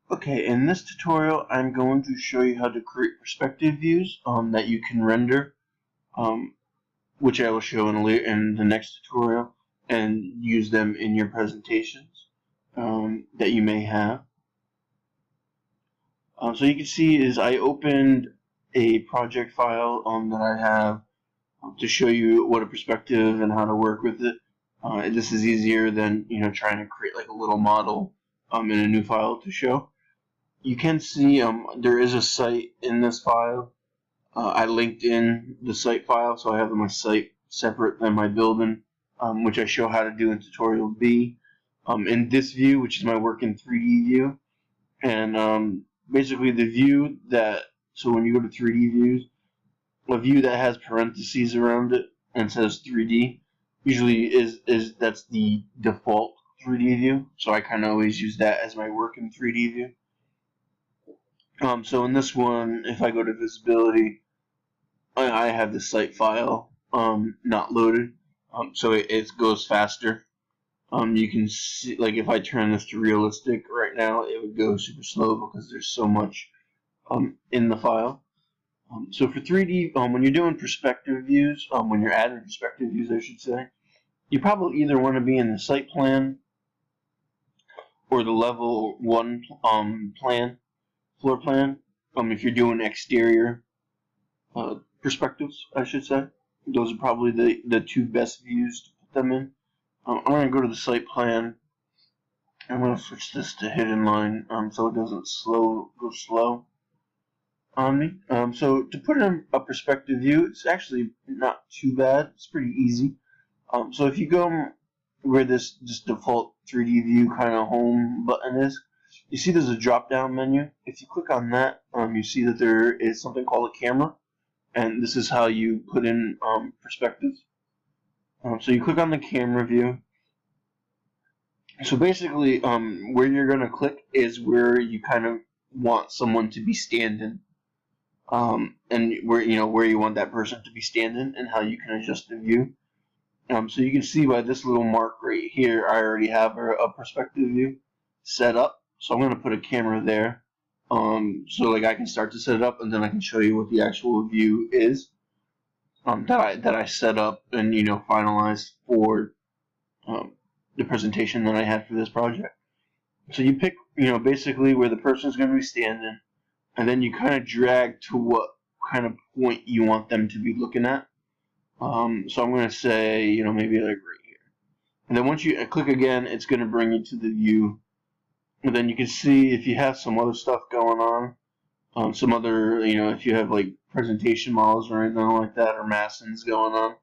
Okay, in this tutorial, I'm going to show you how to create perspective views that you can render, um, which I will show in the next tutorial, and use them in your presentations that you may have. So you can see is I opened a project file that I have to show you what a perspective and how to work with it. This is easier than trying to create like a little model in a new file to show. You can see there is a site in this file. I linked in the site file, so I have my site separate than my building, which I show how to do in tutorial B. In this view, which is my work in 3D view, and basically the view that, so when you go to 3D views, a view that has parentheses around it and says 3D usually is that's the default 3D view. So I kind of always use that as my work in 3D view. So in this one, if I go to visibility, I have the site file not loaded, so it goes faster. You can see, like if I turn this to realistic right now, it would go super slow because there's so much in the file. So for 3D, when you're doing perspective views, when you're adding perspective views, I should say, you probably either want to be in the site plan or the level 1 floor plan. If you're doing exterior perspectives, I should say, those are probably the two best views to put them in. I'm going to go to the site plan. I'm going to switch this to hidden line so it doesn't go slow on me. So to put in a perspective view, it's actually not too bad. It's pretty easy. So if you go where this default 3D view kind of home button is, you see there's a drop down menu. If you click on that, you see that there is something called a camera, and this is how you put in perspectives. So you click on the camera view. So basically, where you're going to click is where you kind of want someone to be standing, and where you want that person to be standing, and how you can adjust the view. So you can see by this little mark right here, I already have a perspective view set up. So I'm going to put a camera there, so like I can start to set it up, and then I can show you what the actual view is that I set up and finalized for the presentation that I had for this project. So you pick basically where the person is going to be standing, and then you kind of drag to what kind of point you want them to be looking at. So I'm going to say maybe like right here, and then once you click again, it's going to bring you to the view. And then you can see if you have some other stuff going on, some other, if you have like presentation models or anything like that, or massons going on,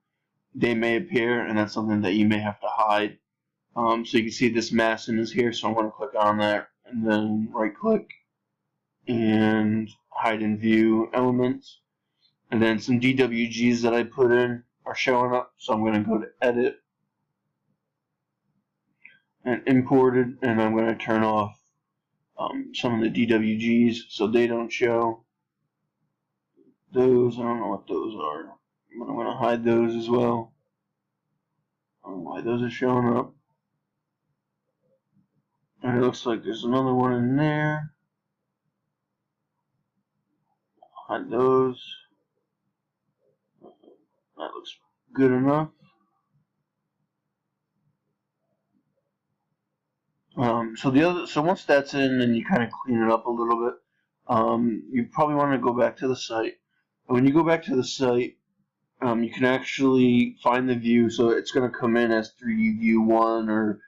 they may appear, and that's something that you may have to hide. So you can see this masson is here, so I'm going to click on that, and then right click, and hide in view elements. And then some DWGs that I put in are showing up, so I'm going to go to edit, and imported, and I'm going to turn off some of the DWGs so they don't show. Those, I don't know what those are, but I'm going to hide those as well. I don't know why those are showing up. And it looks like there's another one in there. Hide those. That looks good enough. So once that's in and you kind of clean it up a little bit, you probably want to go back to the site. And when you go back to the site, you can actually find the view. So it's going to come in as 3D View 1 or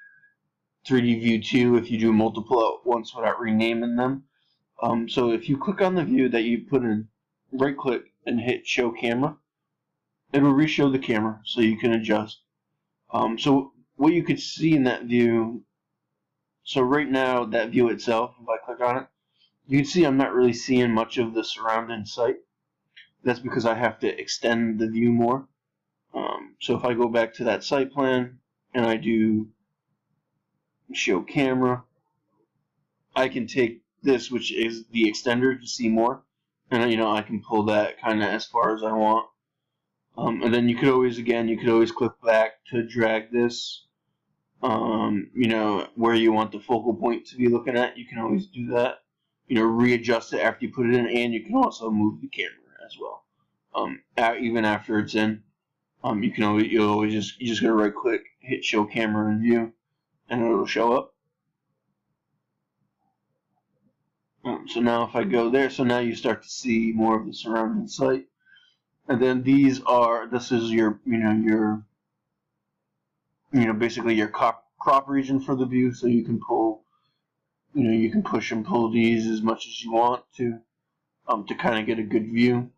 3D View 2 if you do multiple at once without renaming them. So if you click on the view that you put in, right click and hit Show Camera, it will re-show the camera so you can adjust. So what you could see in that view, so right now that view itself, if I click on it, you can see I'm not really seeing much of the surrounding site. That's because I have to extend the view more. So if I go back to that site plan and I do show camera, I can take this, which is the extender, to see more, and I can pull that kind of as far as I want. And then you could always click back to drag this, where you want the focal point to be looking at. You can always do that. readjust it after you put it in, and you can also move the camera as well. Even after it's in, you just gotta right click, hit show camera in view, and it'll show up. So now if I go there, so now you start to see more of the surrounding site. And then this is your, basically your crop region for the view, so you can pull, you can push and pull these as much as you want to kind of get a good view.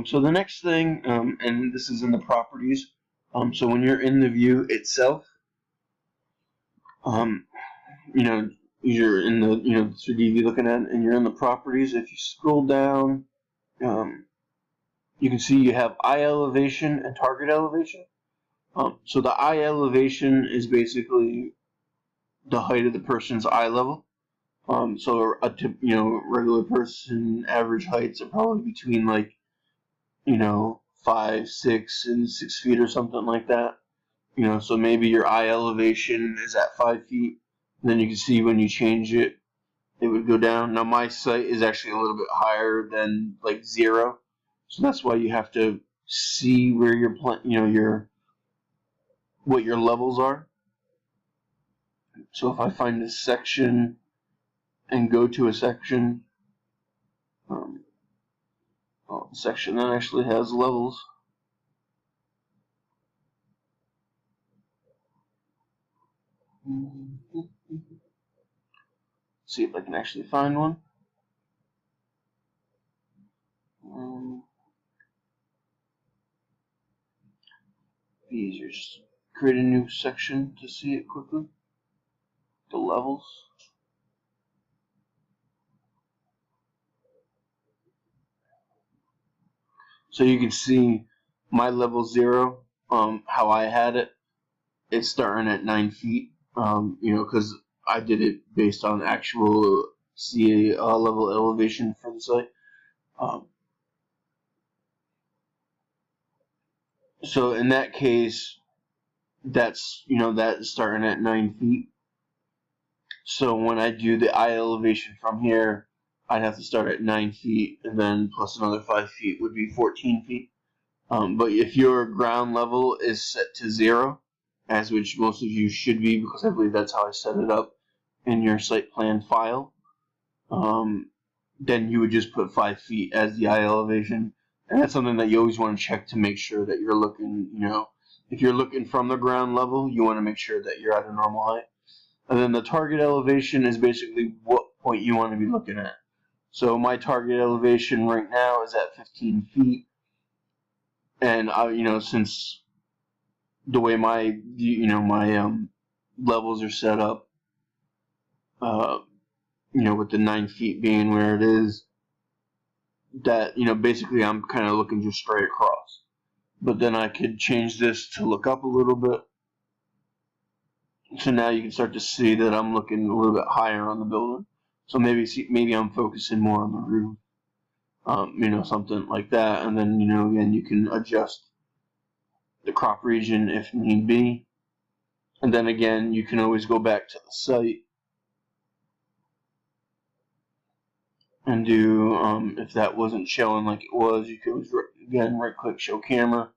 So the next thing, and this is in the properties, so when you're in the view itself, you're in the 3D view looking at it, and you're in the properties. If you scroll down, you can see you have eye elevation and target elevation. So the eye elevation is basically the height of the person's eye level. So a regular person average heights are probably between 5, 6, and 6 feet or something like that. So maybe your eye elevation is at 5 feet. And then you can see when you change it, it would go down. Now my sight is actually a little bit higher than 0, so that's why you have to see where what your levels are. So if I find this section and go to a section, section that actually has levels. See if I can actually find one. Easier, just create a new section to see it quickly. The levels. So you can see my level 0, how I had it. It's starting at 9 feet, because I did it based on actual CA level elevation for the site. So in that case, that's starting at 9 feet. So when I do the eye elevation from here, I'd have to start at 9 feet, and then plus another 5 feet would be 14 feet. But if your ground level is set to 0, as which most of you should be, because I believe that's how I set it up in your site plan file, then you would just put 5 feet as the eye elevation. And that's something that you always want to check to make sure that you're looking, if you're looking from the ground level, you want to make sure that you're at a normal height. And then the target elevation is basically what point you want to be looking at. So my target elevation right now is at 15 feet. And since the way my levels are set up, with the 9 feet being where it is, that basically I'm kind of looking just straight across. But then I could change this to look up a little bit. So now you can start to see that I'm looking a little bit higher on the building. So maybe I'm focusing more on the roof, something like that. And then again, you can adjust the crop region if need be. And then again, you can always go back to the site and do, if that wasn't showing like it was, you could again right click show camera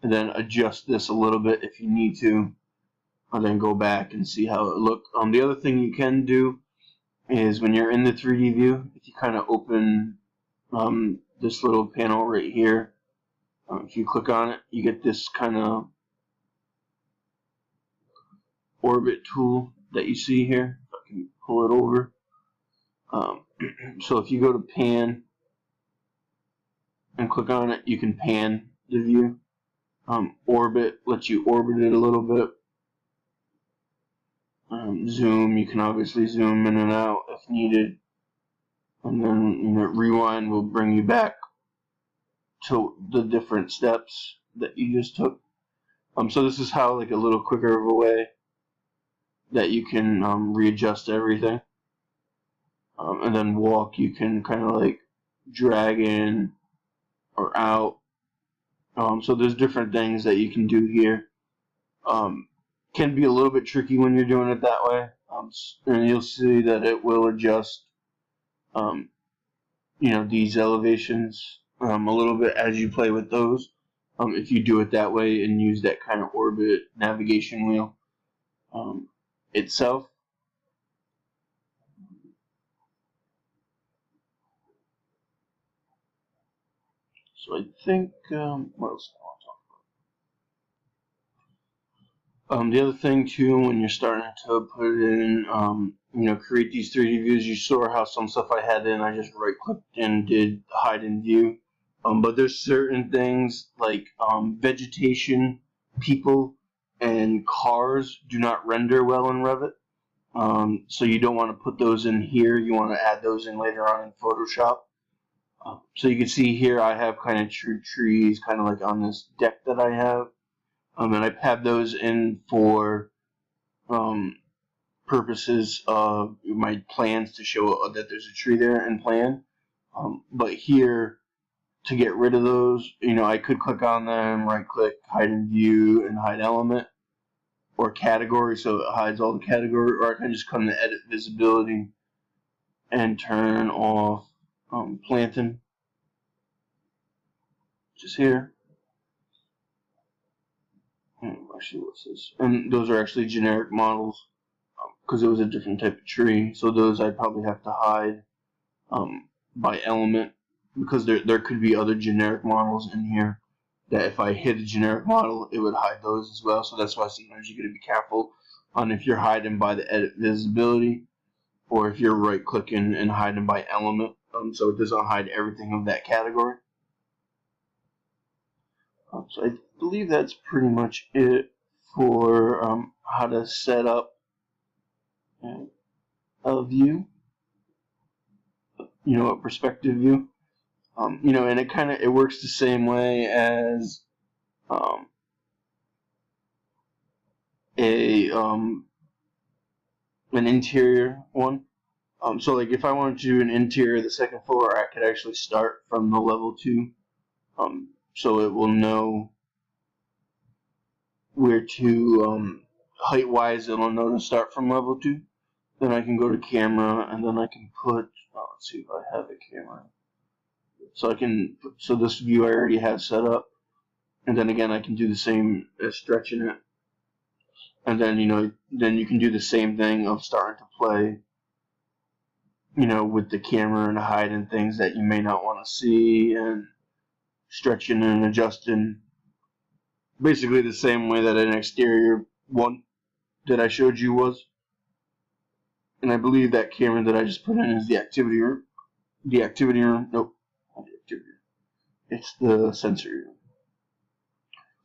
and then adjust this a little bit if you need to, and then go back and see how it looked. The other thing you can do is when you're in the 3D view, if you kind of open this little panel right here, if you click on it, you get this kind of orbit tool that you see here. If I can pull it over. So if you go to pan and click on it, you can pan the view. Orbit lets you orbit it a little bit. Zoom, you can obviously zoom in and out if needed. And then rewind will bring you back to the different steps that you just took. So this is how a little quicker of a way that you can readjust everything. And then walk, you can kind of drag in or out. So there's different things that you can do here. Can be a little bit tricky when you're doing it that way, and you'll see that it will adjust, um, these elevations a little bit as you play with those. If you do it that way and use that kind of orbit navigation wheel itself. So I think, what else do I want to talk about? The other thing too, when you're starting to put it in, create these 3D views, you saw how some stuff I had in, I just right clicked and did hide in view. But there's certain things like vegetation, people, and cars do not render well in Revit. So you don't want to put those in here. You want to add those in later on in Photoshop. So you can see here I have kind of trees kind of like on this deck that I have. And I have those in for purposes of my plans to show that there's a tree there and plan. But here, to get rid of those, I could click on them, right click, hide in view, and hide element or category, so it hides all the category, or I can just come to edit visibility and turn off planting, just here. Actually, what's this? And those are actually generic models because it was a different type of tree. So those I'd probably have to hide by element because there could be other generic models in here that if I hit a generic model, it would hide those as well. So that's why sometimes you got to be careful on if you're hiding by the edit visibility or if you're right clicking and hiding by element, so it doesn't hide everything of that category. So I believe that's pretty much it for how to set up a view, a perspective view. And it works the same way as an interior one. So like if I wanted to do an interior of the second floor, I could actually start from the level 2. So it will know where to, height-wise, it'll know to start from level 2. Then I can go to camera, and then I can put, let's see if I have a camera. So this view I already have set up. And then again, I can do the same as stretching it. And then, then you can do the same thing of starting to play, with the camera and hiding things that you may not want to see and stretching and adjusting. Basically the same way that an exterior one that I showed you was. And I believe that camera that I just put in is the activity room. The activity room, nope, not the activity room. It's the sensory room.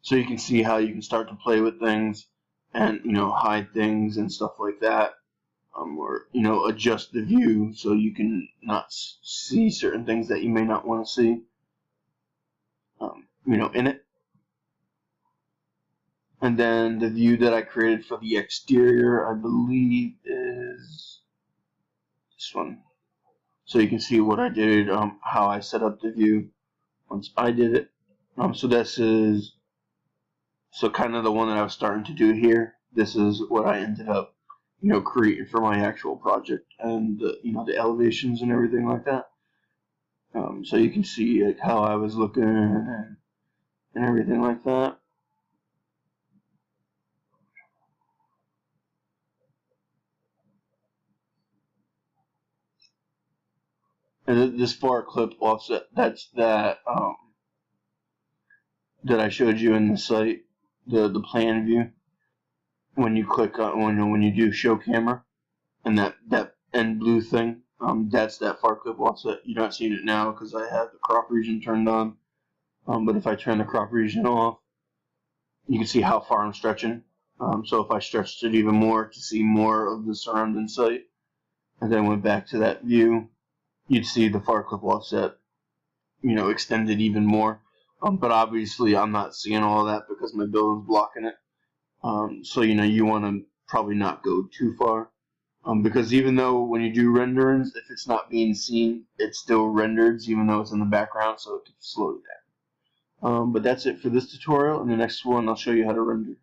So you can see how you can start to play with things and, hide things and stuff like that. Or, adjust the view so you can not see certain things that you may not want to see, in it. And then the view that I created for the exterior, I believe, is this one. So you can see what I did, how I set up the view once I did it. So this is, kind of the one that I was starting to do here. This is what I ended up, creating for my actual project and the, the elevations and everything like that. So you can see like how I was looking and everything like that. And this far clip offset, that's that that I showed you in the site, the plan view. When you click on when you do show camera, and that end blue thing, that's that far clip offset. You're not seeing it now because I have the crop region turned on. But if I turn the crop region off, you can see how far I'm stretching. So if I stretched it even more to see more of the surrounding site, and then went back to that view, you'd see the far clip offset, extended even more. But obviously I'm not seeing all of that because my building's blocking it. So you want to probably not go too far. Because even though when you do renderings, if it's not being seen, it still renders even though it's in the background, so it can slow you down. But that's it for this tutorial. In the next one, I'll show you how to render.